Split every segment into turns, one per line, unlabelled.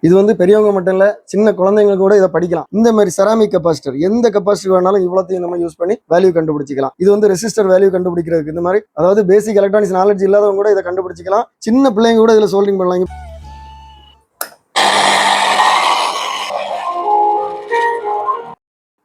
இது வந்து பெரியவங்க மட்டும் இல்ல, சின்ன குழந்தைங்க கூட இதை படிக்கலாம். இந்த மாதிரி செராமிக் கெபாசிட்டர் எந்த கெபாசிட்டி வேணாலும் இவ்வளோத்தையும் நம்ம யூஸ் பண்ணி வேல்யூ கண்டுபிடிச்சிக்கலாம். இது வந்து ரெசிஸ்டர் வேல்யூ கண்டுபிடிக்கிறதுக்கு இந்த மாதிரி, அதாவது பேசிக் எலக்ட்ரானிக்ஸ் நாலேஜ் இல்லாதவங்க கூட இதை கண்டுபிடிச்சிக்கலாம். சின்ன பிள்ளைங்க கூட இதுல சோல்டிங் பண்ணலாம்.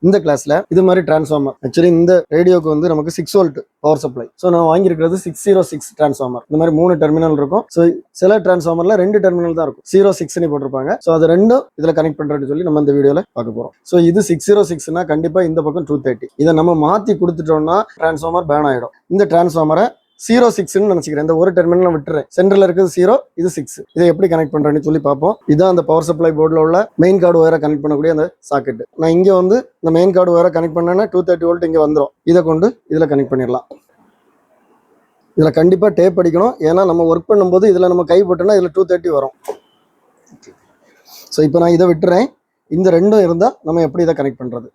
இந்த கிளாஸ்ல இது மாதிரி டிரான்ஸ்ஃபார்மர், ஆக்சுவலி இந்த ரேடியோக்கு வந்து நமக்கு 6 வோல்ட் பவர் சப்ளை. ஸோ நான் வாங்கியிருக்கிறது 606 டிரான்ஸ்ஃபார்மர். இந்த மாதிரி 3 டெர்மினல் இருக்கும். ஸோ சில டிரான்ஸ்ஃபார்மர்ல 2 டெர்மினல் தான் இருக்கும். 06 போட்டிருப்பாங்க. ஸோ அது ரெண்டும் இதுல கனெக்ட் பண்றதுன்னு சொல்லி நம்ம இந்த வீடியோல பார்க்க போறோம். ஸோ இது 606னா கண்டிப்பா இந்த பக்கம் 230. இதை நம்ம மாத்தி கொடுத்துட்டோம்னா டிரான்ஸ்ஃபார்மர் பேன் ஆயிடும். இந்த டிரான்ஸ்ஃபார்மரை 06ன்னு நினைச்சுக்கிறேன். இந்த ஒரு டெர்மினல் விட்டுறேன். சென்டர்ல இருக்குது 0, இது 6. இதை எப்படி கனெக்ட் பண்றேன்னு சொல்லி பார்ப்போம். இதான் அந்த பவர் சப்ளை போர்டில் உள்ள மெயின் கார்டு ஒயரை கனெக்ட் பண்ணக்கூடிய அந்த சாக்கெட். நான் இங்க வந்து இந்த மெயின் கார்டு ஒயரை கனெக்ட் பண்ணேன்னா 230 வோல்ட் இங்க வந்துடும். இதை கொண்டு இதுல கனெக்ட் பண்ணிடலாம். இதுல கண்டிப்பா டேப் அடிக்கணும். ஏன்னா நம்ம ஒர்க் பண்ணும்போது இதுல நம்ம கை போட்டோம்னா இதுல 230 வரும். ஸோ இப்போ நான் இதை விட்டுறேன். இந்த ரெண்டும் இருந்தா நம்ம எப்படி இதை கனெக்ட் பண்றது?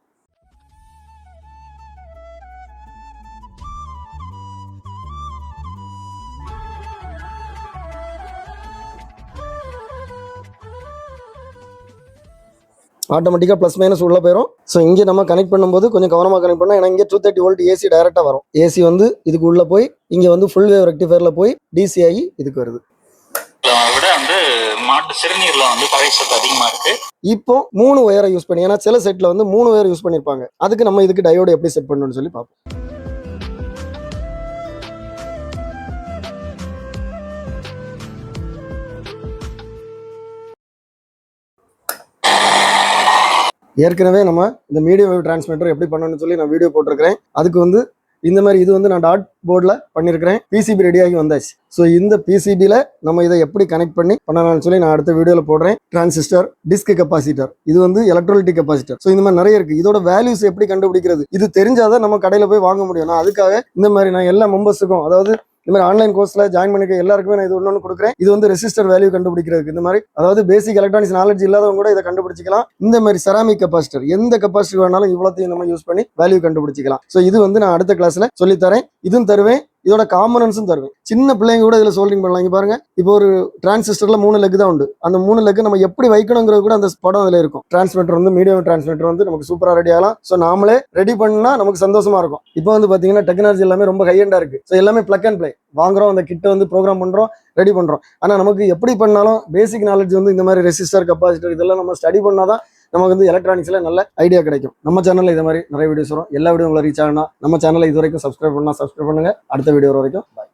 ஆட்டோமேட்டிக்காக ப்ளஸ் மைனஸ் உள்ள போயிடும். ஸோ இங்கே நம்ம கனெக்ட் பண்ணும்போது கொஞ்சம் கவனமாக கனெக்ட் பண்ணால், ஏன்னா இங்கே 230 வோல்ட் ஏசி டைரெக்டாக வரும். ஏசி வந்து இதுக்கு உள்ள போய் இங்கே வந்து ஃபுல் வேவ் ரெக்டிஃபயர்ல போய் டிசி ஆகி இதுக்கு வருது.
விட வந்து மாட்டு சிறுநீர்ல வந்து பகை சத்து அதிகமா இருக்கு.
இப்போ 3 ஒயரை யூஸ் பண்ணி, ஏன்னா சில செட்ல வந்து 3 ஒயர் யூஸ் பண்ணிருப்பாங்க. அதுக்கு நம்ம இதுக்கு டயோடு எப்படி செட் பண்ணணும்னு சொல்லி பார்ப்போம். ஏற்கனவே நம்ம இந்த மீடியம் வேவ் டிரான்ஸ்மிட்டர் எப்படி பண்ணணும்னு சொல்லி நான் வீடியோ போட்டிருக்கிறேன். அதுக்கு வந்து இந்த மாதிரி இது வந்து நான் டாட் போர்டில் பண்ணியிருக்கிறேன். பிசிபி ரெடியாகி வந்தாச்சு. ஸோ இந்த பிசிபியில் நம்ம இதை எப்படி கனெக்ட் பண்ணலாம்னு சொல்லி நான் அடுத்த வீடியோவில் போடுறேன். டிரான்சிஸ்டர், டிஸ்க் கெப்பாசிட்டர், இது வந்து எலக்ட்ரோலிட்டிக் கெப்பாசிட்டர். ஸோ இந்த மாதிரி நிறைய இருக்குது. இதோட வேல்யூஸ் எப்படி கண்டுபிடிக்கிறது, இது தெரிஞ்சாதான் நம்ம கடையில் போய் வாங்க முடியும். நான் அதுக்காக இந்த மாதிரி நான் எல்லா மெம்பர்ஸுக்கும், அதாவது இந்த மாதிரி ஆன்லைன் கோர்ஸ்ல ஜாயின் பண்ணிக்க எல்லாருக்குமே நான் இது ஒன்று கொடுக்குறேன். இது வந்து ரெசிஸ்டர் வேல்யூ கண்டுபிடிக்கிறதுக்கு இந்த மாதிரி, அதாவது பேசிக் எலக்ட்ரானிக்ஸ் நாலேஜ் இல்லாதவங்க கூட இதை கண்டுபிடிச்சிக்கலாம். இந்த மாதிரி செராமிக் கெபாசிட்டர் எந்த கெபாசிட்டி வேணாலும் இவ்வளோத்தையும் நம்ம யூஸ் பண்ணி வேல்யூ கண்டுபிடிச்சிக்கலாம். ஸோ இது வந்து நான் அடுத்த கிளாஸ்ல சொல்லித்தரேன். இதுவும் தருவேன், இதோட காம்பனன்ஸும் தருவேன். சின்ன பிள்ளைங்க கூட இதில் சோல்டிங் பண்ணலாம். இங்கே பாருங்க, இப்போ ஒரு டிரான்சிஸ்டர்ல 3 லெக் தான் உண்டு. அந்த 3 லெக் நம்ம எப்படி வைக்கணுங்கிறது கூட அந்த படம் அதில் இருக்கும். டிரான்ஸ்மிட்டர் வந்து மீடியம் டிரான்ஸ்மிட்டர் வந்து நமக்கு சூப்பராக ரெடி ஆகலாம். ஸோ நாமளே ரெடி பண்ணா நமக்கு சந்தோஷமா இருக்கும். இப்போ வந்து பார்த்தீங்கன்னா டெக்னாலஜி எல்லாமே ரொம்ப ஹையண்டா இருக்கு. ஸோ எல்லாமே பிளக் அண்ட் பிளே வாங்குறோம், அந்த கிட்ட வந்து ப்ரோக்ராம் பண்றோம், ரெடி பண்றோம். ஆனால் நமக்கு எப்படி பண்ணாலும் பேசிக் நாலேஜ் வந்து இந்த மாதிரி ரெசிஸ்டர், கெப்பாசிட்டர் இதெல்லாம் நம்ம ஸ்டடி பண்ணாதான் நமக்கு வந்து எலக்ட்ரானிக்ஸ்ல நல்ல ஐடியா கிடைக்கும். நம்ம சேனல்ல இதே மாதிரி நிறைய வீடியோஸ் வரும். எல்லா வீடியோ உங்களை ரீச் ஆகணும். நம்ம சேனலை இது வரைக்கும் சப்ஸ்கிரைப் பண்ணுங்க. அடுத்த வீடியோ வரைக்கும் பாய்.